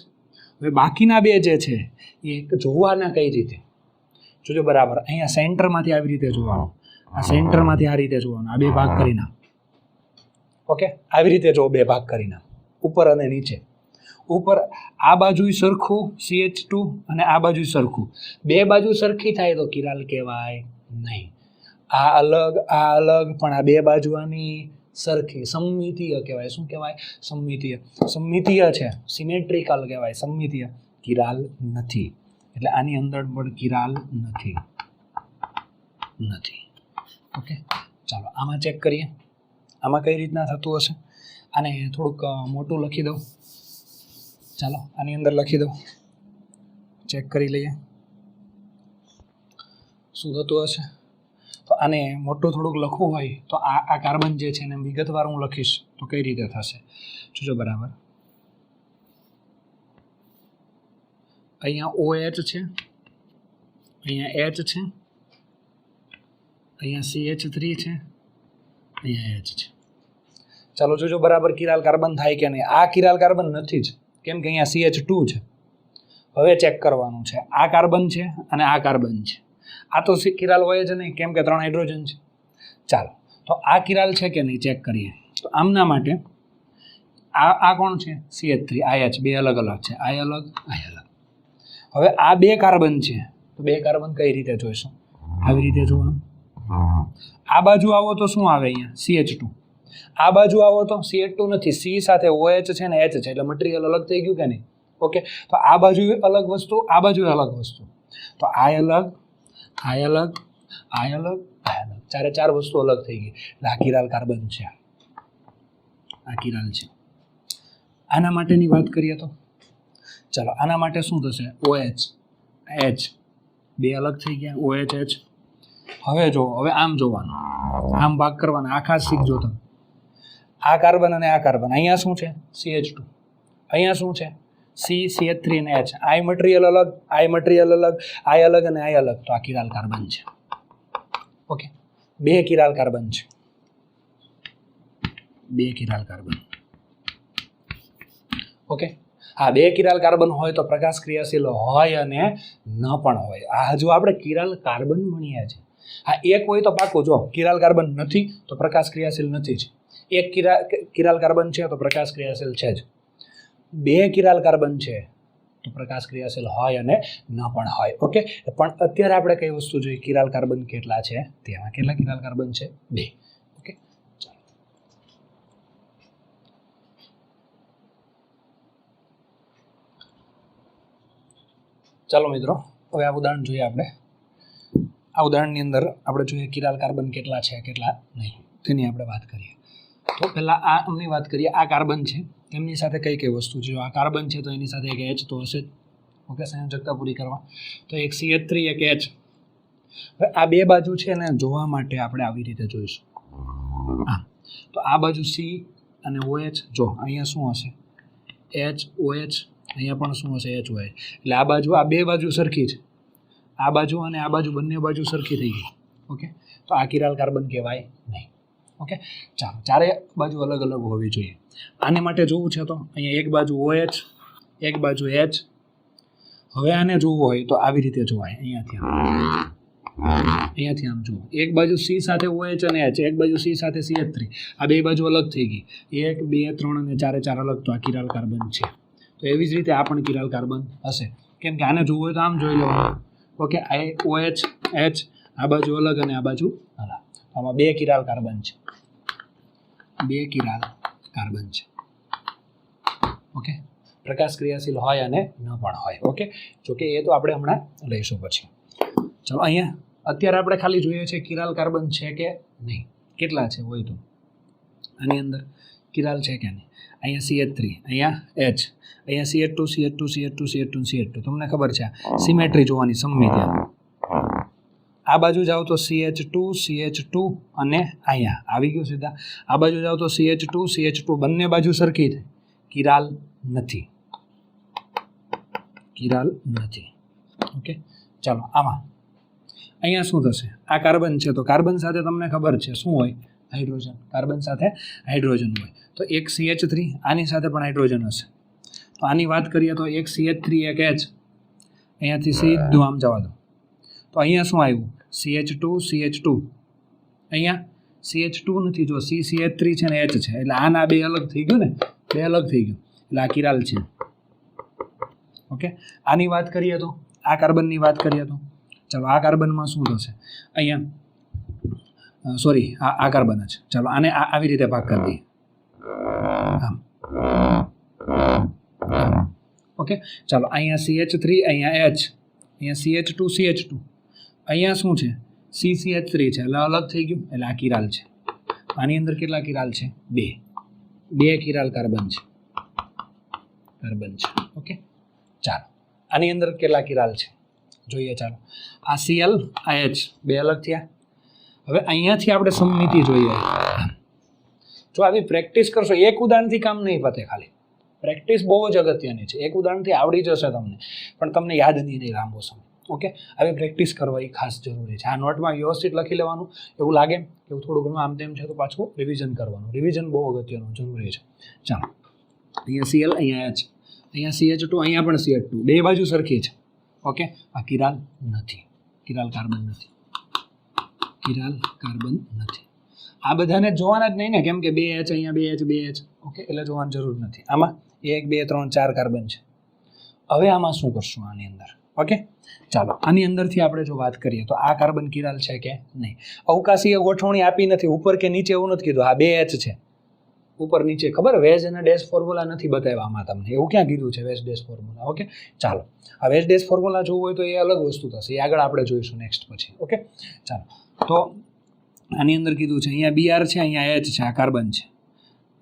હવે બાકીના બે જે છે એ જોવાના કઈ રીતે? જોજો બરાબર, અહીંયા સેન્ટરમાંથી આવી રીતે જોવાનું, આ સેન્ટરમાંથી આ રીતે જોવાનું, આ બે ભાગ કરી નાખ. ઓકે, આવી રીતે જો બે ભાગ કરી નાખ, ઉપર અને નીચે. ઉપર આ બાજુ સરખું CH2 અને આ બાજુ સરખું, બે બાજુ સરખી થાય તો કિરાલ કહેવાય નહીં. આ અલગ આ અલગ, પણ આ બે બાજુ આની સરખી, સમમિતીય કહેવાય. શું કહેવાય? સમમિતીય. સમમિતીય છે, સિમેટ્રિકલ કહેવાય, સમમિતીય. કિરાલ નથી, એટલે આની અંદર પણ કિરાલ નથી. ઓકે, ચાલો આમાં ચેક કરીએ, આમાં કઈ રીતના થતું હશે. આને થોડુંક મોટું લખી દઉં. ચાલો આની અંદર લખી દઉં, ચેક કરી લઈએ શું થતું હશે. તો આને મોટું થોડુંક લખવું હોય તો આ કાર્બન જે છે એને વિગતવાર હું લખીશ તો કઈ રીતે થશે જોજો બરાબર. અહીંયા OH છે, અહીંયા H છે, અહીંયા CH3 છે, અહીંયા H છે. ચાલો જોજો બરાબર કિરાલ કાર્બન થાય કે નહીં. આ કિરાલ કાર્બન નથી જ, કેમ કે અહીંયા CH2 છે. હવે ચેક કરવાનું છે, આ કાર્બન છે અને આ કાર્બન છે. આ તો કિરાલ હોય જ નહીં, કેમ કે 3 હાઇડ્રોજન છે. ચાલો તો આ કિરાલ છે કે નહીં ચેક કરીએ. તો આમના માટે આ કોણ છે? CH3, આ H, બે અલગ અલગ છે, આ અલગ આ અલગ. હવે આ બે કાર્બન છે, તો બે કાર્બન કઈ રીતે જોઈશું? આવી રીતે જોવાનું. આ બાજુ આવો તો શું આવે? અહીંયા CH2. આ બાજુ આવો તો CH2 નથી, C સાથે OH છે ને H છે, એટલે મટીરિયલ અલગ થઈ ગયું કે નહીં? ઓકે, તો આ બાજુ અલગ વસ્તુ, આ બાજુ અલગ વસ્તુ, તો આ અલગ આ અલગ આ અલગ આ અલગ, ચારે ચાર વસ્તુ અલગ થઈ ગઈ. એટલે આ કિરાલ કાર્બન છે, આ કિરાલ છે. આના માટેની વાત કરીએ તો ચાલો આના માટે શું થશે? OH H બે અલગ થઈ ગયા, OH H. હવે જો, હવે આમ જોવાનું, આમ ભાગ કરવાના, આ ખાસ શીખજો તમે. આ કાર્બન અને આ કાર્બન, અહીંયા શું છે? CH2, અહીંયા શું છે? CH3 અને H. આ મટીરિયલ અલગ, આ મટીરિયલ અલગ, આ અલગ અને આ અલગ, તો આ કિરાલ કાર્બન છે. ઓકે, બે કિરાલ કાર્બન છે, બે કિરાલ કાર્બન. ઓકે, હા, બે કિરાલ કાર્બન હોય તો પ્રકાશ ક્રિયાશીલ હોય અને ન પણ હોય. આ હજુ આપણે કિરાલ કાર્બન ભણ્યા છે. હા, એક હોય તો પાકું, જો કિરાલ કાર્બન નથી તો પ્રકાશ ક્રિયાશીલ નથી જ. એક કિરાલ કાર્બન છે તો પ્રકાશ ક્રિયાશીલ છે જ. બે કિરાલ કાર્બન છે તો પ્રકાશ ક્રિયાશીલ હોય અને ન પણ હોય. ઓકે, પણ અત્યારે આપણે કઈ વસ્તુ જોઈએ? કિરાલ કાર્બન કેટલા છે તેમાં. કેટલા કિરાલ કાર્બન છે? બે. ઓકે, ચાલો ચાલો મિત્રો, હવે આ ઉદાહરણ જોઈએ આપણે. આ ઉદાહરણની અંદર આપણે જોઈએ કિરાલ કાર્બન કેટલા છે કેટલા નહીં તેની આપણે વાત કરીએ. તો પહેલાં આ અમની વાત કરીએ. આ કાર્બન છે, તેમની સાથે કઈ કઈ વસ્તુ છે. જો આ કાર્બન છે તો એની સાથે એક H તો હશે જ. ઓકે, સંયોજકતા પૂરી કરવા તો એક CH3 એક H. હવે આ બે બાજુ છે ને જોવા માટે આપણે આવી રીતે જોઈશું. હા, તો આ બાજુ C અને OH, જો અહીંયા શું હશે HOH, અહીંયા પણ શું હશે HOH. એટલે આ બાજુ, આ બે બાજુ સરખી છે. આ બાજુ અને આ બાજુ બંને બાજુ સરખી થઈ ગઈ. ઓકે, તો આ કિરાલ કાર્બન કહેવાય નહીં. ઓકે, ચાલો, ચારે બાજુ અલગ અલગ હોવી જોઈએ. આને માટે જોવું છે તો અહીંયા એક બાજુ OH, એક બાજુ H. હવે આને જોવું હોય તો આવી રીતે જોવાય. અહીંયાથી આમ જુઓ. એક બાજુ C સાથે OH અને H, એક બાજુ C સાથે CH3. આ બે બાજુ અલગ થઈ ગઈ. 1 2 3 અને 4 4 અલગ. તો આ કિરાલ કાર્બન છે. તો એવી જ રીતે આ પણ કિરાલ કાર્બન હશે. કેમ કે આને જોવું હોય તો આમ જોઈ લેવાનું. ઓકે, આ OH H આ બાજુ અલગ અને આ બાજુ અલગ. આમાં બે કિરાલ કાર્બન છે. બે કિરાલ કાર્બન છે. ઓકે, પ્રકાશ ક્રિયાશીલ હોય અને ન પણ હોય. ઓકે, જોકે એ તો આપણે હમણાં લઈશું પછી. ચાલો, અહીંયા અત્યારે આપણે ખાલી જોઈએ છે કિરાલ કાર્બન છે કે નહીં, કેટલા છે હોય તો. આની અંદર કિરાલ છે કે નહીં. અહીંયા CH3, અહીંયા H, અહીંયા CH2 CH2 CH2 CH2 CH2. તમને ખબર છે સિમેટ્રી જોવાની, સમમિતિ. આ બાજુ જાઓ તો CH2 CH2 અને અહીંયા આવી ગયું સીધા. આ બાજુ જાઓ તો CH2 CH2, બંને બાજુ સરખી થઈ. કિરાલ નથી, કિરાલ નથી. ઓકે, ચાલો, આમાં અહીંયા શું થશે. આ કાર્બન છે તો કાર્બન સાથે તમને ખબર છે શું હોય, હાઇડ્રોજન. કાર્બન સાથે હાઇડ્રોજન હોય. તો એક CH3, આની સાથે પણ હાઇડ્રોજન હશે. તો આની વાત કરીએ તો એક CH3 એક H. અહીંયાથી સીધું આમ જવા દો તો અહીંયા શું આવ્યું, CH2 CH2. અહીંયા CH2 નથી, જો CH3 છે ને H છે. એટલે આના બે અલગ થઈ ગયું ને, બે અલગ થઈ ગયું. એટલે આ કિરાલ છે. ઓકે, આની વાત કરીએ તો, આ કાર્બનની વાત કરીએ તો, ચાલો આ કાર્બનમાં શું થશે. અહીંયા સોરી, આ કાર્બન છે. ચાલો આને આવી રીતે ભાગ કરી દઈએ. ઓકે, ચાલો અહીંયા CH3, અહીંયા H, અહીંયા CH2 CH2. અહીંયા શું છે, CH3 છે એટલે અલગ થઈ ગયું. એટલે આ કિરાલ છે. આની અંદર કેટલા કિરાલ છે, બે કિરાલ કાર્બન છે. ઓકે, ચાલો આની અંદર કેટલા કિરાલ છે જોઈએ. ચાલો, આ Cl આ H બે અલગ થયા. હવે અહીંયાથી આપણે સમમિતિ જોઈએ. જો આવી પ્રેક્ટિસ કરશો, એક ઉદાહરણથી કામ નહીં પતે. ખાલી પ્રેક્ટિસ બહુ જ અગત્યની છે. એક ઉદાહરણથી આવડી જશે તમને, પણ તમને યાદ નહીં લાંબો સમય. ઓકે, આવી પ્રેક્ટિસ કરવા એ ખાસ જરૂરી છે. આ નોટમાં વ્યવસ્થિત લખી લેવાનું. એવું લાગે કે થોડું ઘણું આમ તેમ છે તો પાછું રિવિઝન કરવાનું. રિવિઝન બહુ અગત્યનું જરૂરી છે. ચાલો, અહીંયા Cl, અહીંયા H, અહીંયા CH2, અહીંયા પણ CH2. બે બાજુ સરખી છે. ઓકે, આ કિરાલ નથી, કિરાલ કાર્બન નથી, કિરાલ કાર્બન નથી. આ બધાને જોવાના જ નહીં ને, કેમ કે 2H અહીંયા 2H 2H. ઓકે, એટલે જોવાની જરૂર નથી. આમાં 1 2 3 4 કાર્બન છે. હવે આમાં શું કરશું આની અંદર. ઓકે, ચાલો આની અંદરથી આપણે જો વાત કરીએ તો આ કાર્બન કિરાલ છે કે નહીં. અવકાશીય ગોઠવણી આપી નથી, ઉપર કે નીચે એવું નથી કીધું. આ 2H છે, ઉપર નીચે ખબર, વેજ અને ડેશ ફોર્મ્યુલા નથી બતાવ્યા આમાં તમને. એવું ક્યાં કીધું છે વેજ ડેશ ફોર્મ્યુલા. ઓકે, ચાલો આ વેજ ડેશ ફોર્મ્યુલા જોવું હોય તો એ અલગ વસ્તુ થશે, એ આગળ આપણે જોઈશું નેક્સ્ટ પછી. ઓકે, ચાલો, તો આની અંદર કીધું છે અહીંયા Br છે, અહીંયા H છે, આ કાર્બન છે.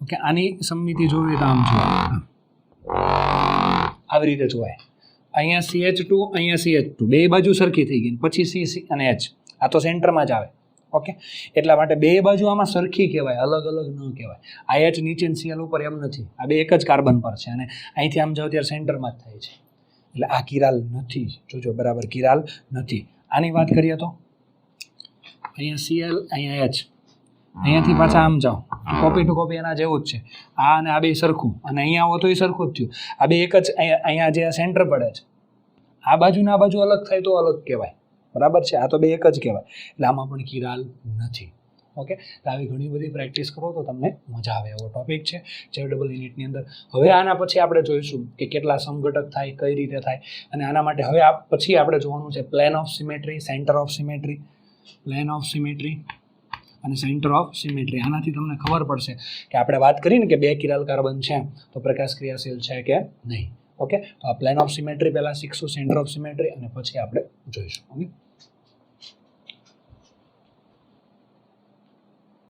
ઓકે, આની સમમિતિ જોવી તો આમ જોવાય, આવી રીતે જોવાય. અહીંયા CH2, અહીંયા CH2, બે બાજુ સરખી થઈ ગઈ. પછી C અને H, આ તો સેન્ટરમાં જ આવે. ઓકે, એટલા માટે બે બાજુ આમાં સરખી કહેવાય, અલગ અલગ ન કહેવાય. આ H નીચે Cl ઉપર એમ નથી. આ બે એક જ કાર્બન પર છે અને અહીંથી આમ જાવ ત્યારે સેન્ટરમાં જ થાય છે. એટલે આ કિરાલ નથી. જોજો બરાબર, કિરાલ નથી. આની વાત કરીએ તો અહીંયા Cl, અહીંયા H, અહીંયાથી પાછા આમ જાઓ, કોપી ટુ કોપી એના જેવું જ છે. આ અને આ બે સરખું, અને અહીંયા આવો તો એ સરખું જ થયું. આ બે એક જ, અહીંયા જે સેન્ટર પડે છે, આ બાજુ ને આ બાજુ અલગ થાય તો અલગ કહેવાય. બરાબર છે, આ તો બે એક જ કહેવાય. એટલે આમાં પણ કિરાલ નથી. ઓકે, તો આવી ઘણી બધી પ્રેક્ટિસ કરો તો તમને મજા આવે એવો ટોપિક છે JEE નીટની અંદર. હવે આના પછી આપણે જોઈશું કે કેટલા સમઘટક થાય, કઈ રીતે થાય, અને આના માટે હવે પછી આપણે જોવાનું છે plane of symmetry, centre of symmetry, plane of symmetry અને સેન્ટર ઓફ સિમેટ્રી. આનાથી તમને ખબર પડશે કે આપણે વાત કરીને કે બે કિરાલ કાર્બન છે તો પ્રકાશ ક્રિયાશીલ છે કે નહીં. ઓકે, તો આ પ્લેન ઓફ સિમેટ્રી પહેલાં શીખશું, સેન્ટર ઓફ સિમેટ્રી, અને પછી આપણે જોઈશું. ઓકે.